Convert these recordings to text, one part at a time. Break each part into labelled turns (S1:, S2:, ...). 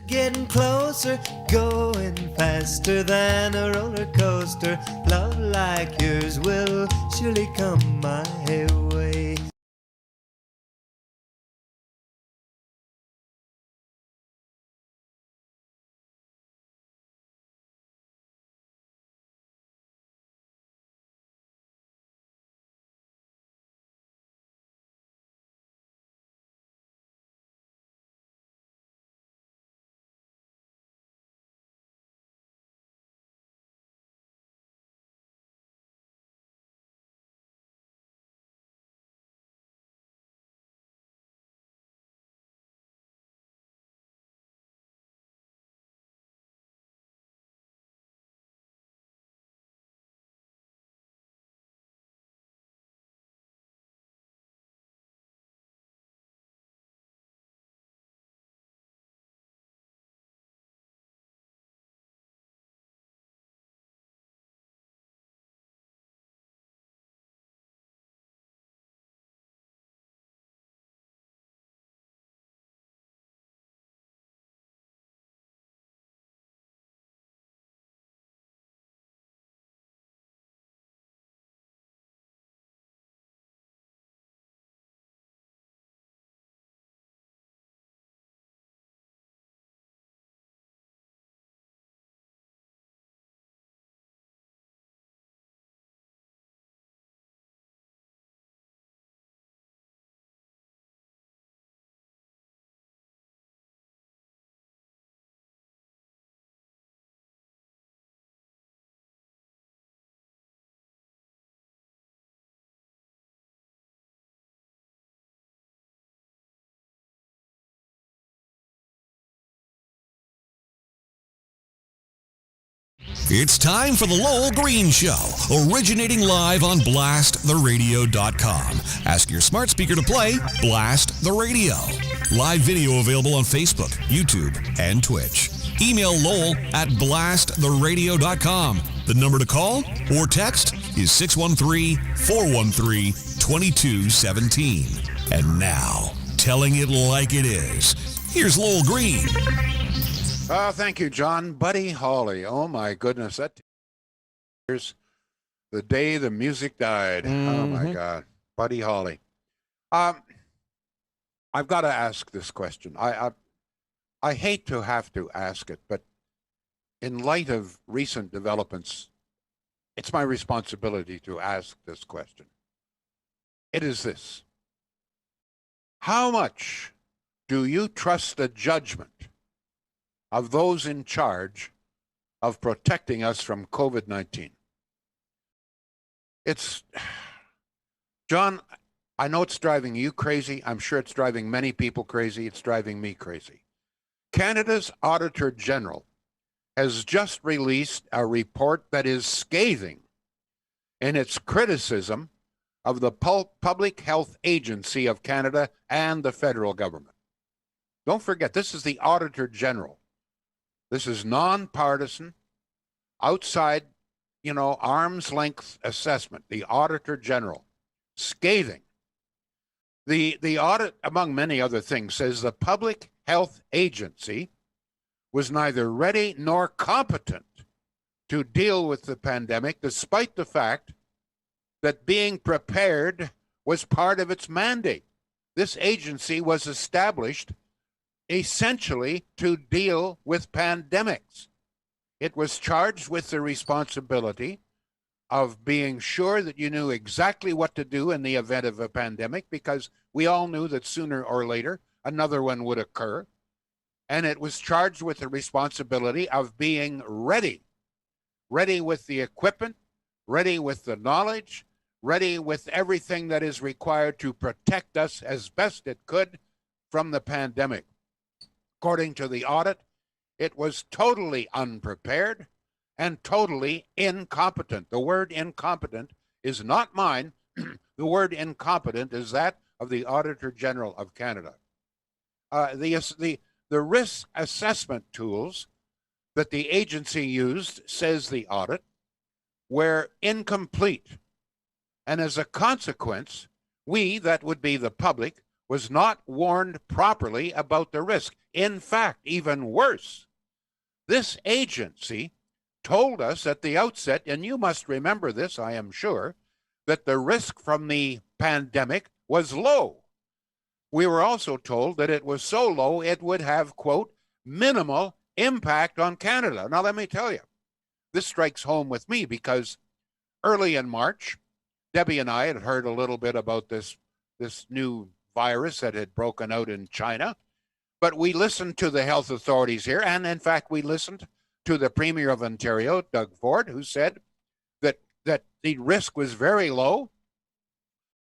S1: getting closer, going faster than a roller coaster. Love like yours will surely come my way.
S2: It's time for the Lowell Green Show, originating live on blasttheradio.com. Ask your smart speaker to play Blast the Radio. Live video available on Facebook, YouTube, and Twitch. Email Lowell at blasttheradio.com. The number to call or text is 613-413-2217. And now, telling it like it is, here's Lowell Green.
S3: Thank you, John. Buddy Holly. Oh, my goodness. That here's the day the music died. Oh, my God. Buddy Holly. I've got to ask this question. I hate to have to ask it, but in light of recent developments, it's my responsibility to ask this question. It is this. How much do you trust the judgment of those in charge of protecting us from COVID-19? John, I know it's driving you crazy. I'm sure it's driving many people crazy. It's driving me crazy. Canada's Auditor General has just released a report that is scathing in its criticism of the Public Health Agency of Canada and the federal government. Don't forget, this is the Auditor General. This is nonpartisan, outside, arm's length assessment, the Auditor General, scathing. The audit, among many other things, says the Public Health Agency was neither ready nor competent to deal with the pandemic, despite the fact that being prepared was part of its mandate. This agency was established essentially to deal with pandemics. It was charged with the responsibility of being sure that you knew exactly what to do in the event of a pandemic, because we all knew that sooner or later another one would occur. And it was charged with the responsibility of being ready with the equipment, ready with the knowledge, ready with everything that is required to protect us as best it could from the pandemic. According to the audit, it was totally unprepared and totally incompetent. The word incompetent is not mine. The word incompetent is that of the Auditor General of Canada. The risk assessment tools that the agency used, says the audit, were incomplete. And as a consequence, we, that would be the public, was not warned properly about the risk. In fact, even worse, this agency told us at the outset, and you must remember this, I am sure, that the risk from the pandemic was low. We were also told that it was so low it would have, quote, minimal impact on Canada. Now, let me tell you, this strikes home with me because early in March, Debbie and I had heard a little bit about this new virus that had broken out in China. But we listened to the health authorities here, and in fact, we listened to the Premier of Ontario, Doug Ford, who said that the risk was very low,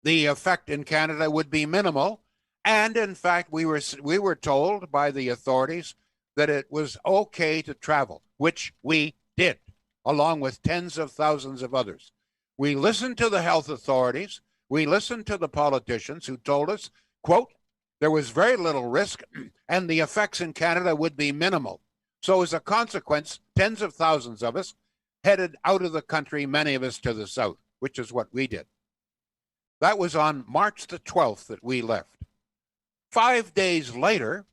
S3: the effect in Canada would be minimal, and in fact, we were told by the authorities that it was okay to travel, which we did, along with tens of thousands of others. We listened to the health authorities. We listened to the politicians who told us, quote, there was very little risk and the effects in Canada would be minimal. So as a consequence, tens of thousands of us headed out of the country, many of us to the south, which is what we did. That was on March the 12th that we left. 5 days later,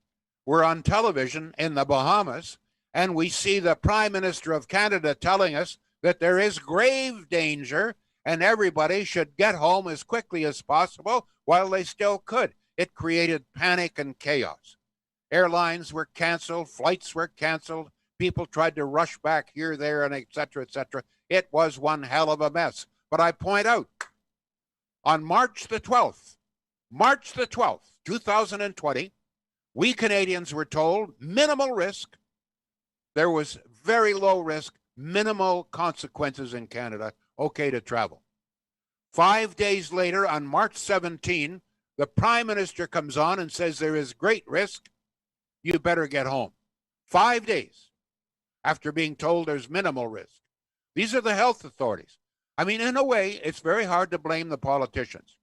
S3: we're on television in the Bahamas, and we see the Prime Minister of Canada telling us that there is grave danger and everybody should get home as quickly as possible while they still could. It created panic and chaos. Airlines were canceled, flights were canceled, people tried to rush back here, there, and et cetera, et cetera. It was one hell of a mess. But I point out, on March the 12th, 2020, we Canadians were told minimal risk. There was very low risk, minimal consequences in Canada, okay to travel. 5 days later, on March 17, the Prime Minister comes on and says there is great risk. You better get home. 5 days after being told there's minimal risk. These are the health authorities. I mean, in a way, it's very hard to blame the politicians.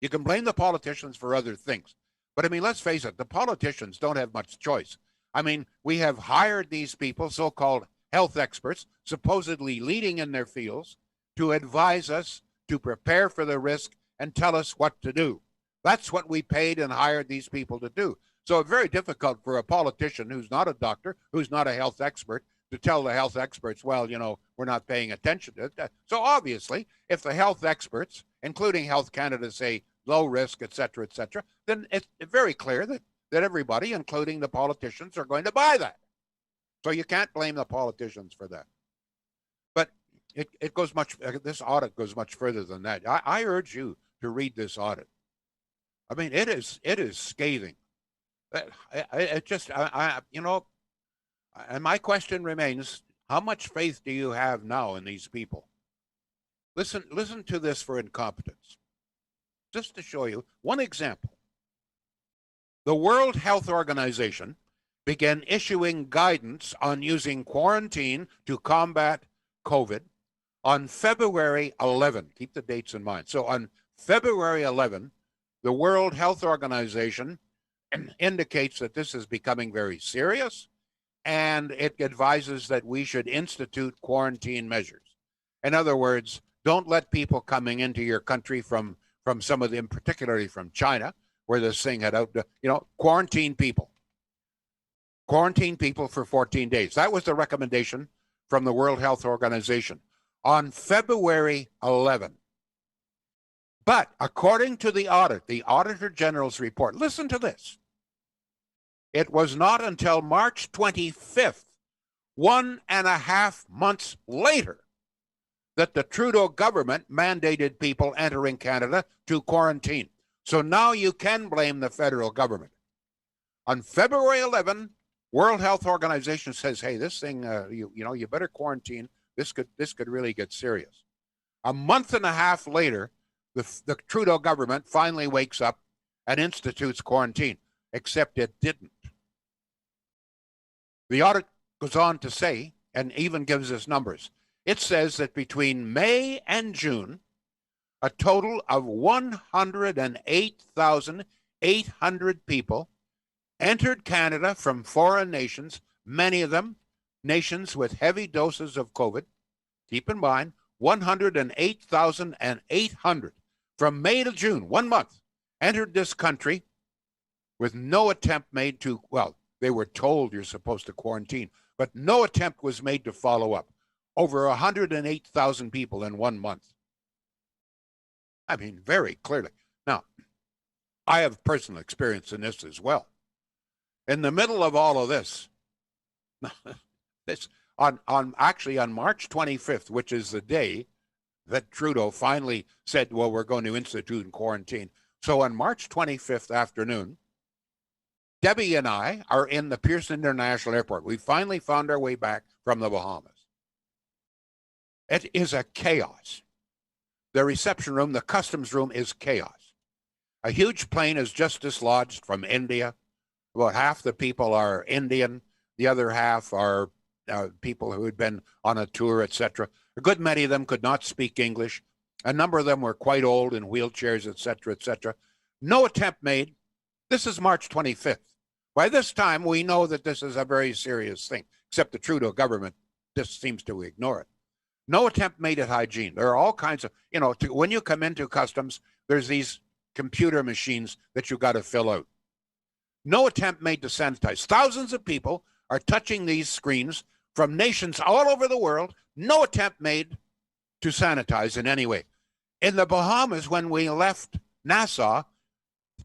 S3: You can blame the politicians for other things. But I mean, let's face it, the politicians don't have much choice. I mean, we have hired these people, so-called health experts, supposedly leading in their fields, to advise us, to prepare for the risk, and tell us what to do. That's what we paid and hired these people to do. So it's very difficult for a politician who's not a doctor, who's not a health expert, to tell the health experts, well, you know, we're not paying attention to it. So obviously, if the health experts, including Health Canada, say low risk, et cetera, then it's very clear that everybody, including the politicians, are going to buy that. So you can't blame the politicians for that. But it goes much, this audit goes much further than that. I urge you to read this audit. I mean, it is scathing. You know, and my question remains, how much faith do you have now in these people? Listen to this for incompetence. Just to show you one example. The World Health Organization began issuing guidance on using quarantine to combat COVID on February 11. Keep the dates in mind. So on February 11, the World Health Organization indicates that this is becoming very serious, and it advises that we should institute quarantine measures. In other words, don't let people coming into your country from some of them, particularly from China, where this thing had out, quarantine people. Quarantine people for 14 days. That was the recommendation from the World Health Organization on February 11. But according to the audit, the Auditor General's report, listen to this. It was not until March 25th, 1.5 months later, that the Trudeau government mandated people entering Canada to quarantine. So now you can blame the federal government. On February 11, World Health Organization says, hey, this thing, you better quarantine. This could really get serious. A month and a half later, the Trudeau government finally wakes up and institutes quarantine, except it didn't. The audit goes on to say, and even gives us numbers, it says that between May and June, a total of 108,800 people entered Canada from foreign nations, many of them nations with heavy doses of COVID. Keep in mind, 108,800 from May to June, 1 month. entered this country with no attempt made to, well, they were told you're supposed to quarantine, but no attempt was made to follow up. Over 108,000 people in 1 month. I mean, very clearly. Now, I have personal experience in this as well. In the middle of all of this, on March 25th, which is the day that Trudeau finally said, well, we're going to institute quarantine. So on March 25th afternoon, Debbie and I are in the Pearson International Airport. We finally found our way back from the Bahamas. It is a chaos. The reception room, the customs room is chaos. A huge plane is just dislodged from India. About half the people are Indian. The other half are people who had been on a tour, etc. A good many of them could not speak English. A number of them were quite old in wheelchairs, etc., etc. No attempt made. This is March 25th. By this time, we know that this is a very serious thing, except the Trudeau government just seems to ignore it. No attempt made at hygiene. There are all kinds of, when you come into customs, there's these computer machines that you got to fill out. No attempt made to sanitize. Thousands of people are touching these screens from nations all over the world. No attempt made to sanitize in any way. In the Bahamas, when we left Nassau,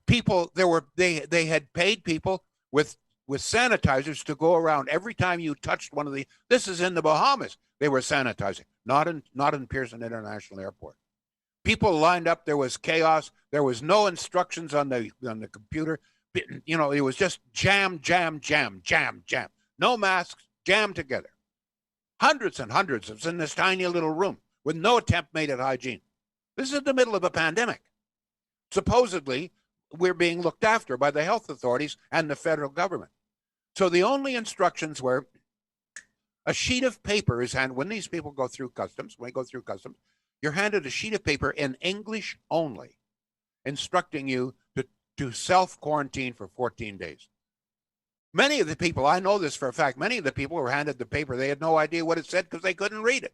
S3: people, they had paid people with sanitizers to go around every time you touched one of the, this is in the Bahamas, they were sanitizing, not in Pearson International Airport. People lined up, there was chaos, there was no instructions on the computer. It was just jam. No masks, jammed together. Hundreds and hundreds of us in this tiny little room with no attempt made at hygiene. This is the middle of a pandemic. Supposedly, we're being looked after by the health authorities and the federal government. So the only instructions were a sheet of paper is handed. When these people go through customs, you're handed a sheet of paper in English only, instructing you to self-quarantine for 14 days. Many of the people, I know this for a fact, many of the people were handed the paper. They had no idea what it said because they couldn't read it.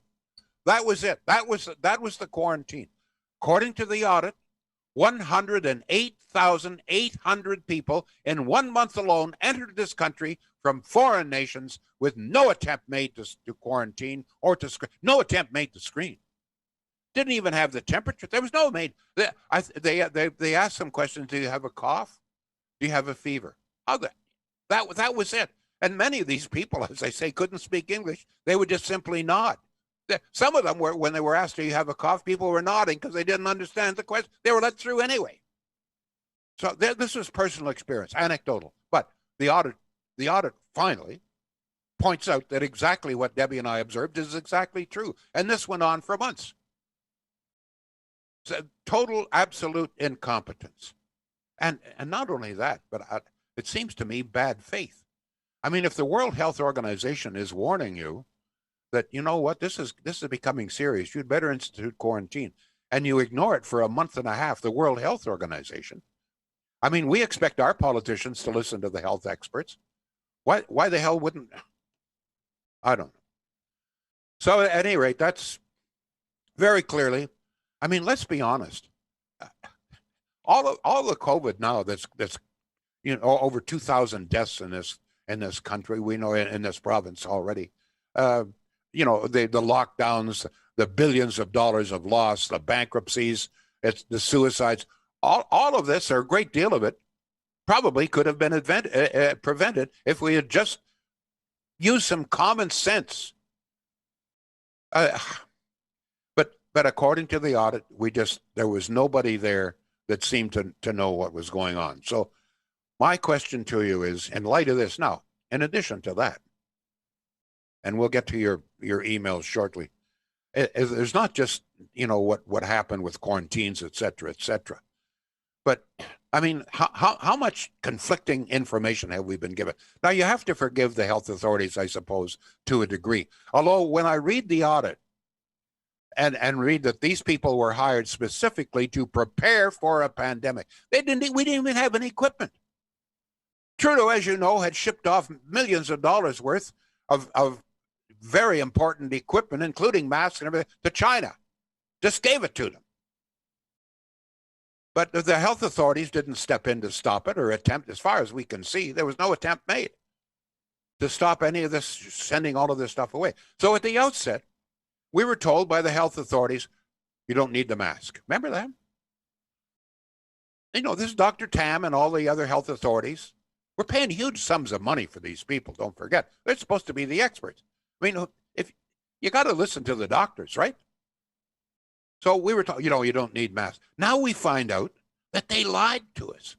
S3: That was it. That was the quarantine. According to the audit, 108,800 people in 1 month alone entered this country from foreign nations with no attempt made to quarantine or to screen. No attempt made to screen. Didn't even have the temperature. There was no made. They asked some questions. Do you have a cough? Do you have a fever? That was it. And many of these people, as I say, couldn't speak English. They would just simply nod. Some of them were, when they were asked, do you have a cough? People were nodding because they didn't understand the question. They were let through anyway. So this was personal experience, anecdotal. But the audit finally points out that exactly what Debbie and I observed is exactly true. And this went on for months. So total, absolute incompetence. And not only that, but it seems to me bad faith. I mean, if the World Health Organization is warning you that, you know what, this is becoming serious, you'd better institute quarantine, and you ignore it for a month and a half, the World Health Organization. I mean, we expect our politicians to listen to the health experts. Why the hell wouldn't? I don't know. So at any rate, that's very clearly, I mean, let's be honest. All the COVID now that's over 2,000 deaths in this country. We know in this province already. The lockdowns, the billions of dollars of loss, the bankruptcies, it's the suicides. All of this, or a great deal of it, probably could have been prevented if we had just used some common sense. But according to the audit, there was nobody there that seemed to know what was going on. So my question to you is, in light of this now, in addition to that, and we'll get to your emails shortly, there's not just, what happened with quarantines, et cetera, but I mean, how much conflicting information have we been given? Now, you have to forgive the health authorities, I suppose, to a degree. Although when I read the audit and read that these people were hired specifically to prepare for a pandemic, we didn't even have any equipment. Trudeau, as you know, had shipped off millions of dollars worth of very important equipment, including masks and everything, to China. Just gave it to them. But the health authorities didn't step in to stop it or attempt, as far as we can see, there was no attempt made to stop any of this, sending all of this stuff away. So at the outset, we were told by the health authorities, you don't need the mask. Remember that? You know, this is Dr. Tam and all the other health authorities. We're paying huge sums of money for these people, don't forget. They're supposed to be the experts. I mean, if you got to listen to the doctors, right? So we were told, you don't need masks. Now we find out that they lied to us.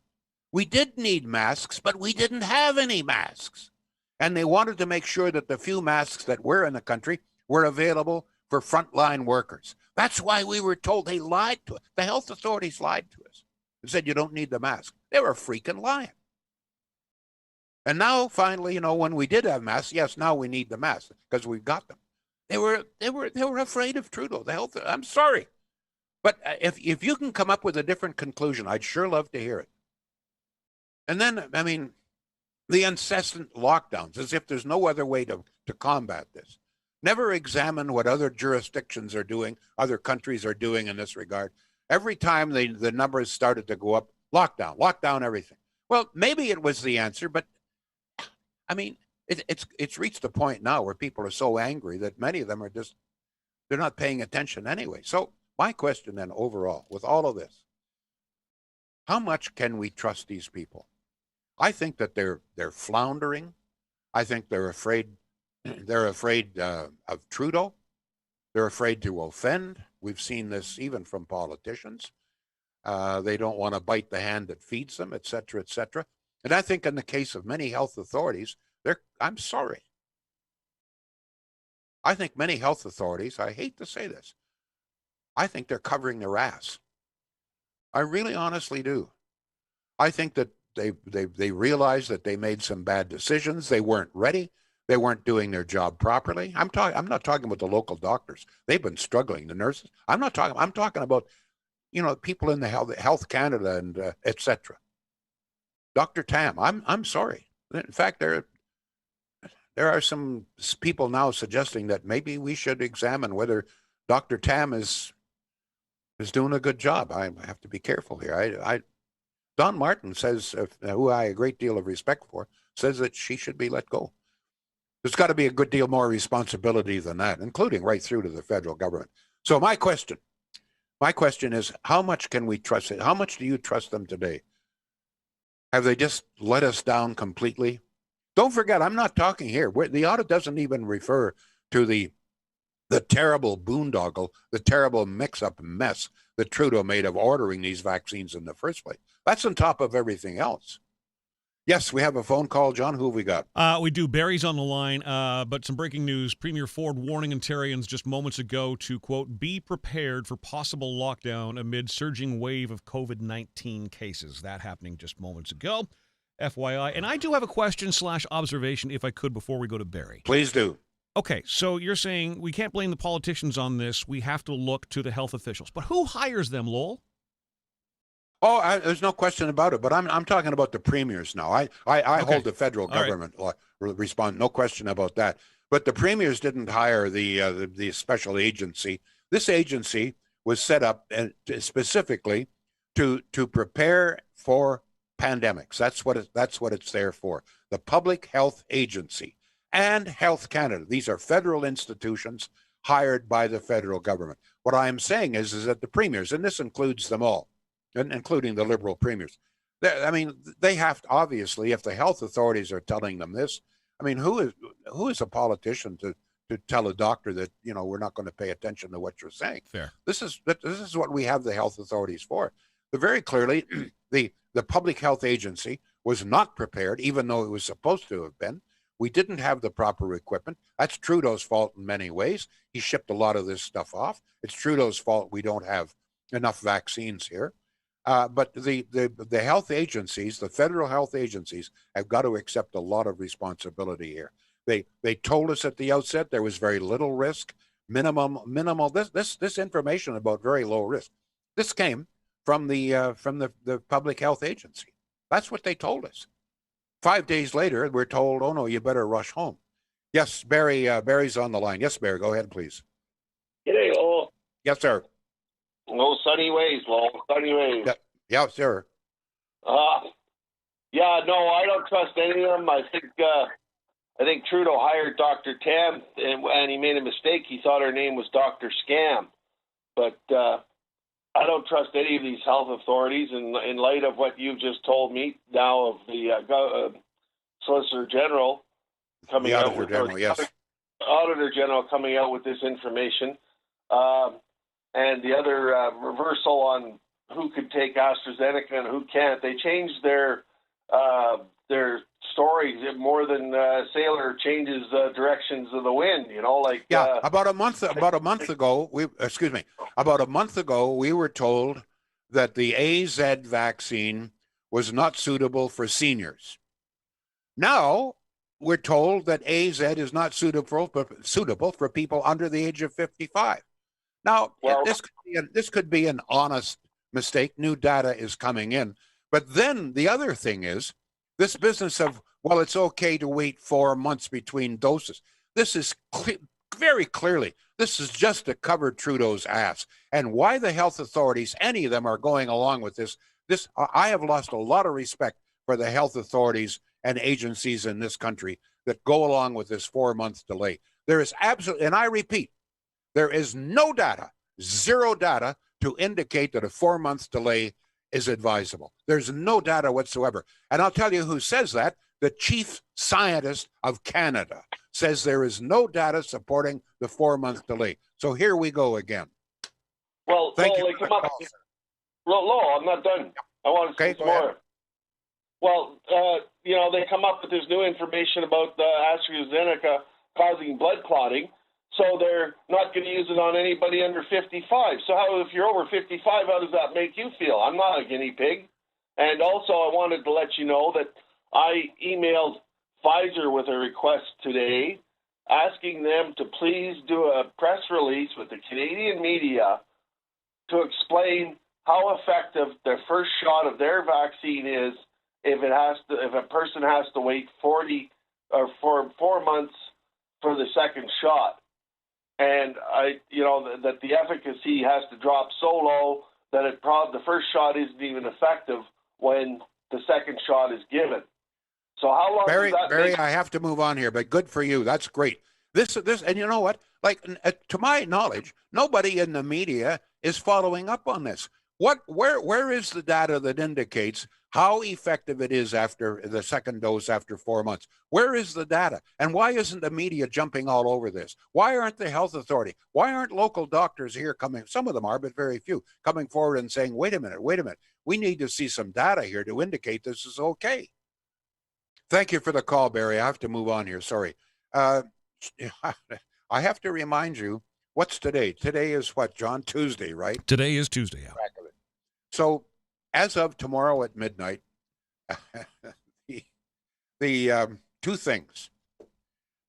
S3: We did need masks, but we didn't have any masks. And they wanted to make sure that the few masks that were in the country were available for frontline workers. That's why we were told. They lied to us. The health authorities lied to us and said you don't need the mask. They were freaking lying. And now, finally, when we did have masks, yes, now we need the masks because we've got them. They were afraid of Trudeau. The health. I'm sorry, but if you can come up with a different conclusion, I'd sure love to hear it. And then, I mean, the incessant lockdowns, as if there's no other way to combat this. Never examine what other jurisdictions are doing, other countries are doing in this regard. Every time the numbers started to go up, lockdown everything. Well, maybe it was the answer, but I mean, it's reached a point now where people are so angry that many of them are they're not paying attention anyway. So my question then overall, with all of this, how much can we trust these people? I think that they're floundering. I think they're afraid. They're afraid of Trudeau. They're afraid to offend. We've seen this even from politicians. They don't want to bite the hand that feeds them, et cetera, et cetera. And I think in the case of many health authorities, I'm sorry. I think many health authorities, I hate to say this, I think they're covering their ass. I really honestly do. I think that they realized that they made some bad decisions. They weren't ready. They weren't doing their job properly. I'm not talking about the local doctors. They've been struggling. The nurses. I'm talking about, people in the Health Canada and et cetera. Dr. Tam, I'm sorry. In fact, there are some people now suggesting that maybe we should examine whether Dr. Tam is doing a good job. I have to be careful here. Don Martin says, who I have a great deal of respect for, says that she should be let go. There's got to be a good deal more responsibility than that, including right through to the federal government. So my question is, how much can we trust it? How much do you trust them today? Have they just let us down completely? Don't forget, I'm not talking here. The audit doesn't even refer to the terrible boondoggle, the terrible mix-up mess that Trudeau made of ordering these vaccines in the first place. That's on top of everything else. Yes, we have a phone call. John, who have we got?
S4: We do. Barry's on the line, but some breaking news. Premier Ford warning Ontarians just moments ago to, quote, be prepared for possible lockdown amid surging wave of COVID-19 cases. That happening just moments ago. FYI. And I do have a question/observation, if I could, before we go to Barry.
S3: Please do.
S4: Okay, so you're saying we can't blame the politicians on this. We have to look to the health officials. But who hires them, Lowell?
S3: Oh, there's no question about it. But I'm talking about the premiers now. I
S4: Okay.
S3: hold the federal government respond. No question about that. But the premiers didn't hire the special agency. This agency was set up specifically to prepare for pandemics. That's what it's there for. The Public Health Agency and Health Canada. These are federal institutions hired by the federal government. What I am saying is that the premiers, and this includes them all, including the Liberal premiers, they have to, obviously, if the health authorities are telling them this, I mean, who is a politician to tell a doctor that, we're not going to pay attention to what you're saying?
S4: Fair.
S3: This is what we have the health authorities for. But very clearly, the Public Health Agency was not prepared, even though it was supposed to have been. We didn't have the proper equipment. That's Trudeau's fault in many ways. He shipped a lot of this stuff off. It's Trudeau's fault we don't have enough vaccines here. But the health agencies, the federal health agencies, have got to accept a lot of responsibility here. They told us at the outset there was very little risk, minimal. This information about very low risk. This came from the Public Health Agency. That's what they told us. 5 days later, we're told, oh no, you better rush home. Yes, Barry. Barry's on the line. Yes, Barry, go ahead, please.
S5: G'day, Lowell.
S3: Yes, sir.
S5: No sunny ways, Lowell. Sunny ways.
S3: Yeah, sir.
S5: Yeah, no, I don't trust any of them. I think Trudeau hired Dr. Tam, and he made a mistake. He thought her name was Dr. Scam. But I don't trust any of these health authorities in light of what you've just told me now of the Solicitor General coming
S3: The
S5: out
S3: Auditor
S5: with
S3: General, yes.
S5: Auditor General coming out with this information, and the other reversal on who could take AstraZeneca and who can't. They changed their stories more than sailor changes directions of the wind.
S3: Yeah, about a month ago, we were told that the AZ vaccine was not suitable for seniors. Now we're told that AZ is not suitable for people under the age of 55. Now, this could be an honest mistake. New data is coming in. But then the other thing is this business of, well, it's okay to wait 4 months between doses. This is very clearly, this is just to cover Trudeau's ass. And why the health authorities, any of them, are going along with this, I have lost a lot of respect for the health authorities and agencies in this country that go along with this 4 month delay. There is absolutely, and I repeat, there is no data, zero data to indicate that a 4 month delay is advisable. There's no data whatsoever. And I'll tell you who says that. The chief scientist of Canada says there is no data supporting the 4 month delay. So here we go again.
S5: Well,
S3: Thank you.
S5: they come up. Lowell, I'm not done. I want to say some more. Well, they come up with this new information about AstraZeneca causing blood clotting. So they're not going to use it on anybody under 55. So if you're over 55, how does that make you feel? I'm not a guinea pig. And also, I wanted to let you know that I emailed Pfizer with a request today asking them to please do a press release with the Canadian media to explain how effective the first shot of their vaccine is if a person has to wait 40 or for 4 months for the second shot. And that the efficacy has to drop so low that the first shot isn't even effective when the second shot is given. So how long
S3: Barry,
S5: does that
S3: Barry,
S5: make?
S3: I have to move on here, but good for you. That's great. This, and you know what? To my knowledge, nobody in the media is following up on this. Where is the data that indicates how effective it is after the second dose after 4 months? Where is the data? And why isn't the media jumping all over this? Why aren't the health authority? Why aren't local doctors here coming? Some of them are, but very few, coming forward and saying, wait a minute. We need to see some data here to indicate this is okay. Thank you for the call, Barry. I have to move on here. Sorry. I have to remind you, what's today? Today is what, John? Tuesday, right?
S4: Today is Tuesday. Yeah.
S3: So as of tomorrow at midnight, the two things.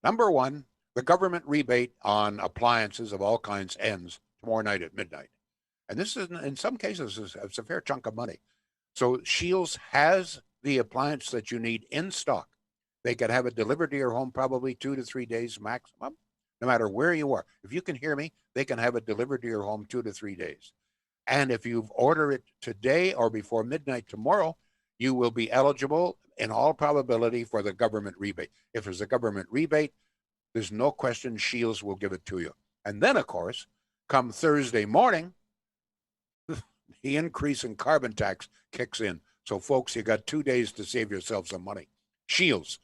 S3: Number one, the government rebate on appliances of all kinds ends tomorrow night at midnight. And this is, in some cases, it's a fair chunk of money. So Shields has the appliance that you need in stock. They can have it delivered to your home probably 2 to 3 days maximum, no matter where you are. If you can hear me, they can have it delivered to your home 2 to 3 days. And if you order it today or before midnight tomorrow, you will be eligible in all probability for the government rebate. If there's a government rebate, there's no question Shields will give it to you. And then, of course, come Thursday morning, the increase in carbon tax kicks in. So, folks, you got 2 days to save yourself some money. Shields.ca.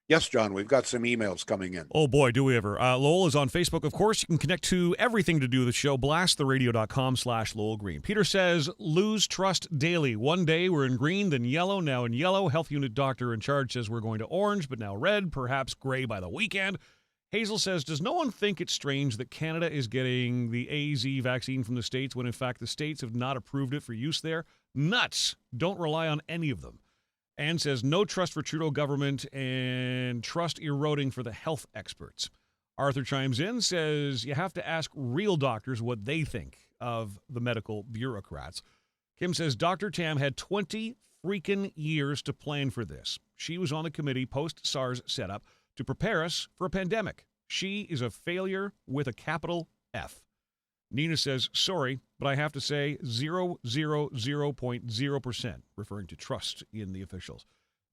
S3: Yes, John, we've got some emails coming in.
S4: Oh, boy, do we ever. Lowell is on Facebook, of course. You can connect to everything to do with the show. blasttheradio.com/Lowell Green. Peter says, lose trust daily. One day we're in green, then yellow, now in yellow. Health unit doctor in charge says we're going to orange, but now red, perhaps gray by the weekend. Hazel says, does no one think it's strange that Canada is getting the AZ vaccine from the States when, in fact, the States have not approved it for use there? Nuts. Don't rely on any of them. Ann says, no trust for Trudeau government and trust eroding for the health experts. Arthur chimes in, says, you have to ask real doctors what they think of the medical bureaucrats. Kim says, Dr. Tam had 20 freaking years to plan for this. She was on the committee post-SARS setup to prepare us for a pandemic. She is a failure with a capital F. Nina says, sorry, but I have to say 0.0%, referring to trust in the officials.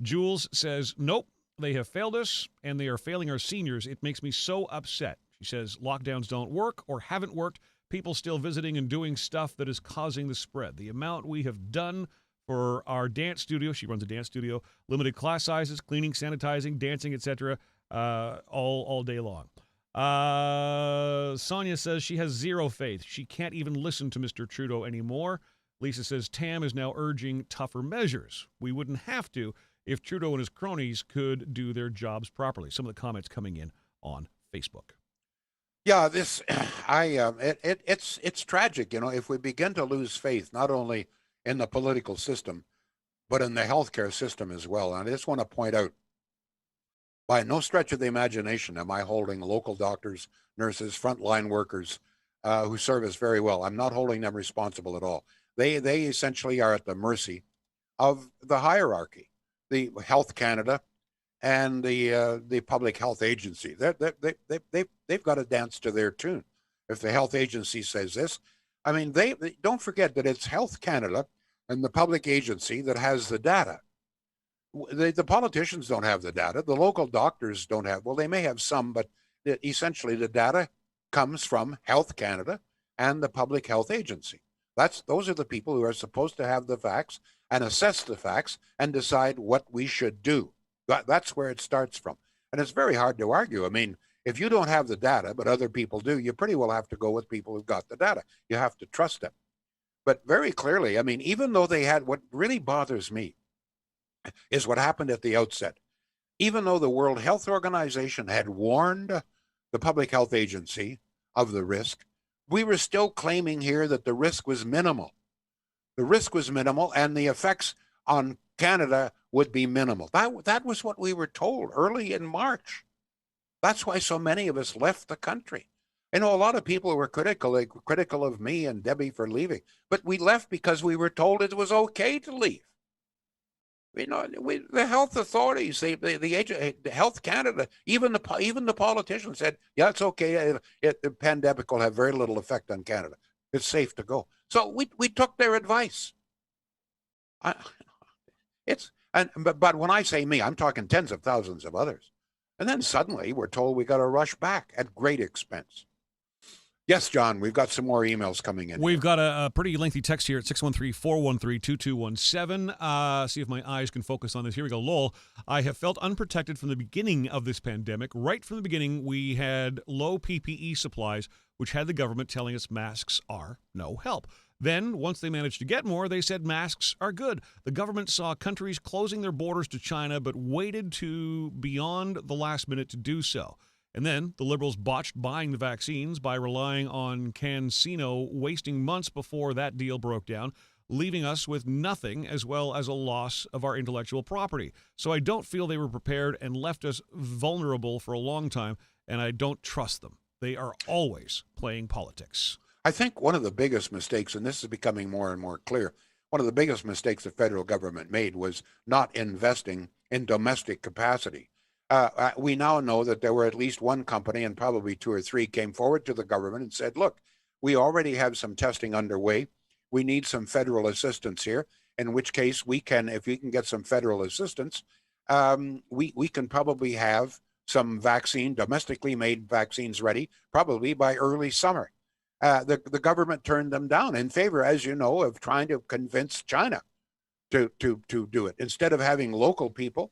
S4: Jules says, nope, they have failed us, and they are failing our seniors. It makes me so upset. She says lockdowns don't work or haven't worked. People still visiting and doing stuff that is causing the spread. The amount we have done for our dance studio, she runs a dance studio, limited class sizes, cleaning, sanitizing, dancing, etc., all day long. Sonia says she has zero faith. She can't even listen to Mr. Trudeau anymore. Lisa says Tam is now urging tougher measures. We wouldn't have to if Trudeau and his cronies could do their jobs properly. Some of the comments coming in on Facebook.
S3: Yeah, it's tragic, if we begin to lose faith, not only in the political system, but in the healthcare system as well. And I just want to point out, by no stretch of the imagination am I holding local doctors, nurses, frontline workers who serve us very well. I'm not holding them responsible at all. They essentially are at the mercy of the hierarchy, the Health Canada and the Public Health Agency. They've got to dance to their tune. If the Health Agency says this, I mean, they don't forget that it's Health Canada and the public agency that has the data. The politicians don't have the data. The local doctors don't have. Well, they may have some, but essentially the data comes from Health Canada and the Public Health Agency. Those are the people who are supposed to have the facts and assess the facts and decide what we should do. That's where it starts from. And it's very hard to argue. I mean, if you don't have the data, but other people do, you pretty well have to go with people who've got the data. You have to trust them. But very clearly, I mean, even though they had, what really bothers me is what happened at the outset. Even though the World Health Organization had warned the Public Health Agency of the risk, we were still claiming here that the risk was minimal. The risk was minimal and the effects on Canada would be minimal. That was what we were told early in March. That's why so many of us left the country. I know a lot of people were critical of me and Debbie for leaving, but we left because we were told it was okay to leave. The health authorities, the Health Canada, even the politicians said, yeah, it's okay. The pandemic will have very little effect on Canada. It's safe to go. So we took their advice. But when I say me, I'm talking tens of thousands of others. And then suddenly we're told we got to rush back at great expense. Yes, John, we've got some more emails coming in.
S4: We've got a pretty lengthy text here at 613-413-2217. See if my eyes can focus on this. Here we go. Lowell, I have felt unprotected from the beginning of this pandemic. Right from the beginning, we had low PPE supplies, which had the government telling us masks are no help. Then, once they managed to get more, they said masks are good. The government saw countries closing their borders to China, but waited to beyond the last minute to do so. And then the Liberals botched buying the vaccines by relying on CanSino, wasting months before that deal broke down, leaving us with nothing as well as a loss of our intellectual property. So I don't feel they were prepared and left us vulnerable for a long time, and I don't trust them. They are always playing politics.
S3: I think one of the biggest mistakes, and this is becoming more and more clear, one of the biggest mistakes the federal government made was not investing in domestic capacity. We now know that there were at least one company, and probably two or three, came forward to the government and said, look, we already have some testing underway. We need some federal assistance here, in which case we can, if we can get some federal assistance, we can probably have some domestically made vaccines ready, probably by early summer. The government turned them down in favor, as you know, of trying to convince China to do it. Instead of having local people,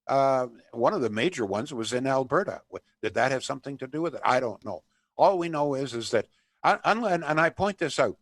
S3: one of the major ones was in Alberta. Did that have something to do with it? I don't know. All we know is that, and I point this out,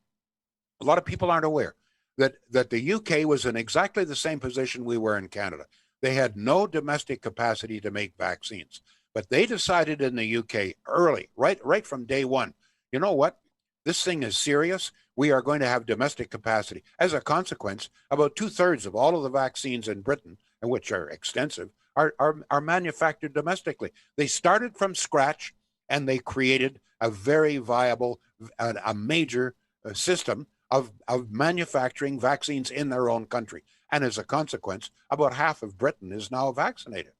S3: a lot of people aren't aware that the UK was in exactly the same position we were in Canada. They had no domestic capacity to make vaccines, but they decided in the UK early, right from day one, you know what? This thing is serious. We are going to have domestic capacity. As a consequence, about 2/3 of all of the vaccines in Britain, and which are extensive, are manufactured domestically. They started from scratch, and they created a very viable, a major system of manufacturing vaccines in their own country. And as a consequence, about half of Britain is now vaccinated.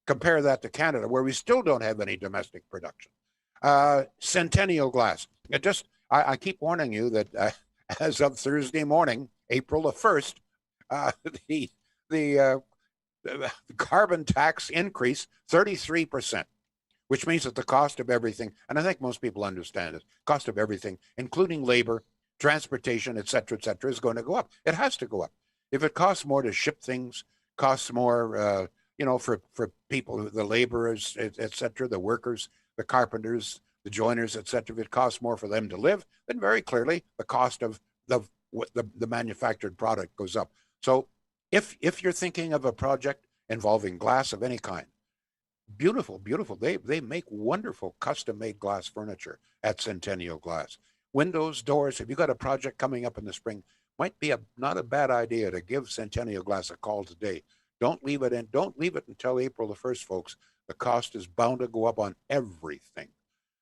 S3: Compare that to Canada, where we still don't have any domestic production. Centennial glass. I keep warning you that as of Thursday morning, April the 1st, the the carbon tax increase 33%, which means that the cost of everything, and I think most people understand it, cost of everything, including labor, transportation, et cetera, is going to go up. It has to go up. If it costs more to ship things, costs more, for people, the laborers, et cetera, the workers, the carpenters, the joiners, et cetera, if it costs more for them to live, then very clearly the cost of the manufactured product goes up. So if you're thinking of a project involving glass of any kind, beautiful. They make wonderful custom-made glass furniture at Centennial Glass. Windows, doors. If you got a project coming up in the spring, might be not a bad idea to give Centennial Glass a call today. Don't leave it until April the 1st, folks. The cost is bound to go up on everything.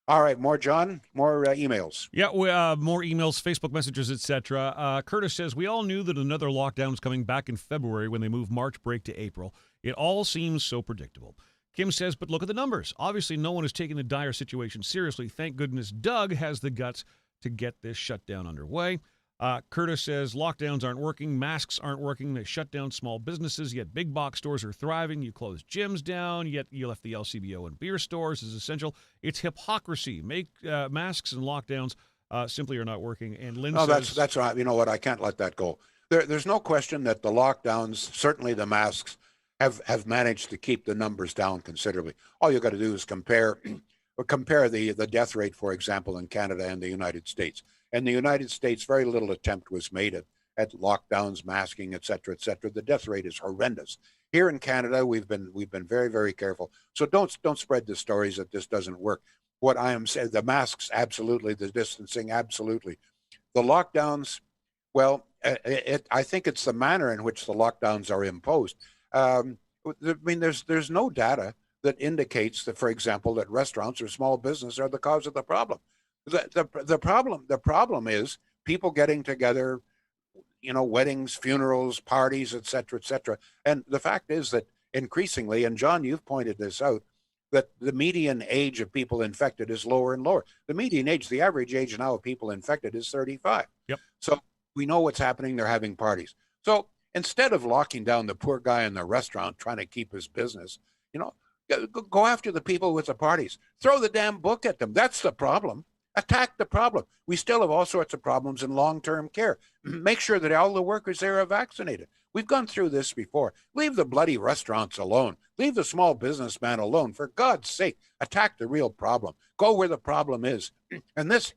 S3: All right, more emails.
S4: Yeah, more emails, Facebook messages, etc. Curtis says, we all knew that another lockdown was coming back in February when they moved March break to April. It all seems so predictable. Kim says, but look at the numbers. Obviously, no one is taking the dire situation seriously. Thank goodness Doug has the guts to get this shutdown underway. Curtis says, lockdowns aren't working, masks aren't working, they shut down small businesses, yet big box stores are thriving. You closed gyms down, yet you left the LCBO and beer stores as essential. It's hypocrisy. Masks and lockdowns simply are not working. And Lynn says...
S3: that's right. You know what? I can't let that go. There's no question that the lockdowns, certainly the masks, have managed to keep the numbers down considerably. All you got to do is compare the death rate, for example, in Canada and the United States. In the United States, very little attempt was made at lockdowns, masking, et cetera, et cetera. The death rate is horrendous. Here in Canada, we've been very, very careful. So don't spread the stories that this doesn't work. What I am saying, the masks, absolutely. The distancing, absolutely. The lockdowns, well, I think it's the manner in which the lockdowns are imposed. I mean, there's no data that indicates that, for example, that restaurants or small business are the cause of the problem. The problem is people getting together, weddings, funerals, parties, et cetera. And the fact is that increasingly, and John, you've pointed this out, that the median age of people infected is lower and lower. The median age, the average age now of people infected is 35.
S4: Yep.
S3: So we know what's happening. They're having parties. So instead of locking down the poor guy in the restaurant trying to keep his business, go after the people with the parties. Throw the damn book at them. That's the problem. Attack the problem. We still have all sorts of problems in long-term care. Make sure that all the workers there are vaccinated. We've gone through this before. Leave the bloody restaurants alone. Leave the small businessman alone. For God's sake, attack the real problem. Go where the problem is. And this,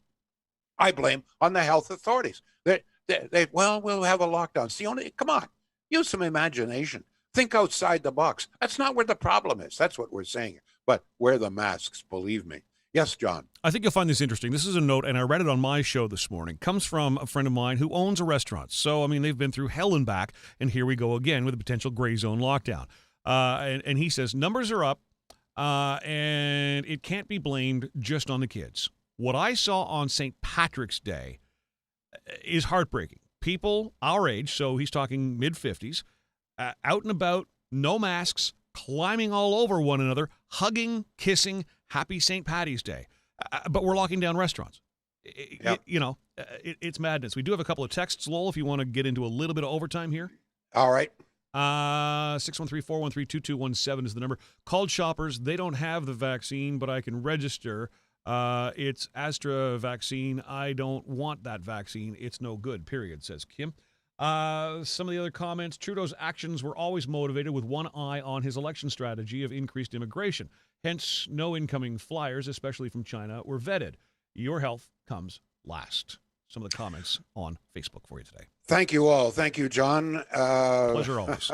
S3: I blame on the health authorities. We'll have a lockdown. Come on, use some imagination. Think outside the box. That's not where the problem is. That's what we're saying. But wear the masks, believe me. Yes, John.
S4: I think you'll find this interesting. This is a note, and I read it on my show this morning. Comes from a friend of mine who owns a restaurant. So, I mean, they've been through hell and back, and here we go again with a potential gray zone lockdown. And he says, numbers are up, and it can't be blamed just on the kids. What I saw on St. Patrick's Day is heartbreaking. People our age, so he's talking mid-50s, out and about, no masks, climbing all over one another, hugging, kissing, happy St. Patty's Day. But we're locking down restaurants.
S3: Yep.
S4: It's madness. We do have a couple of texts, Lowell, if you want to get into a little bit of overtime here.
S3: All right.
S4: 613-413-2217 is the number. Called shoppers. They don't have the vaccine, but I can register. It's Astra vaccine. I don't want that vaccine. It's no good, period, says Kim. Some of the other comments. Trudeau's actions were always motivated with one eye on his election strategy of increased immigration. Hence, no incoming flyers, especially from China, were vetted. Your health comes last. Some of the comments on Facebook for you today.
S3: Thank you all. Thank you, John.
S4: Pleasure always.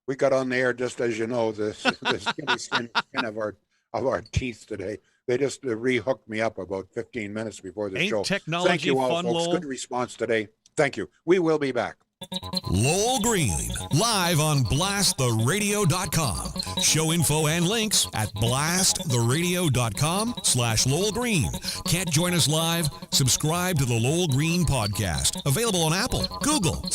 S3: We got on the air, just as you know, the skin of our teeth today. They just rehooked me up about 15 minutes before the show.
S4: Technology
S3: Thank you all,
S4: fun,
S3: folks.
S4: Lowell?
S3: Good response today. Thank you. We will be back.
S2: Lowell Green, live on blasttheradio.com. Show info and links at blasttheradio.com/Lowell Green. Can't join us live? Subscribe to the Lowell Green podcast. Available on Apple, Google,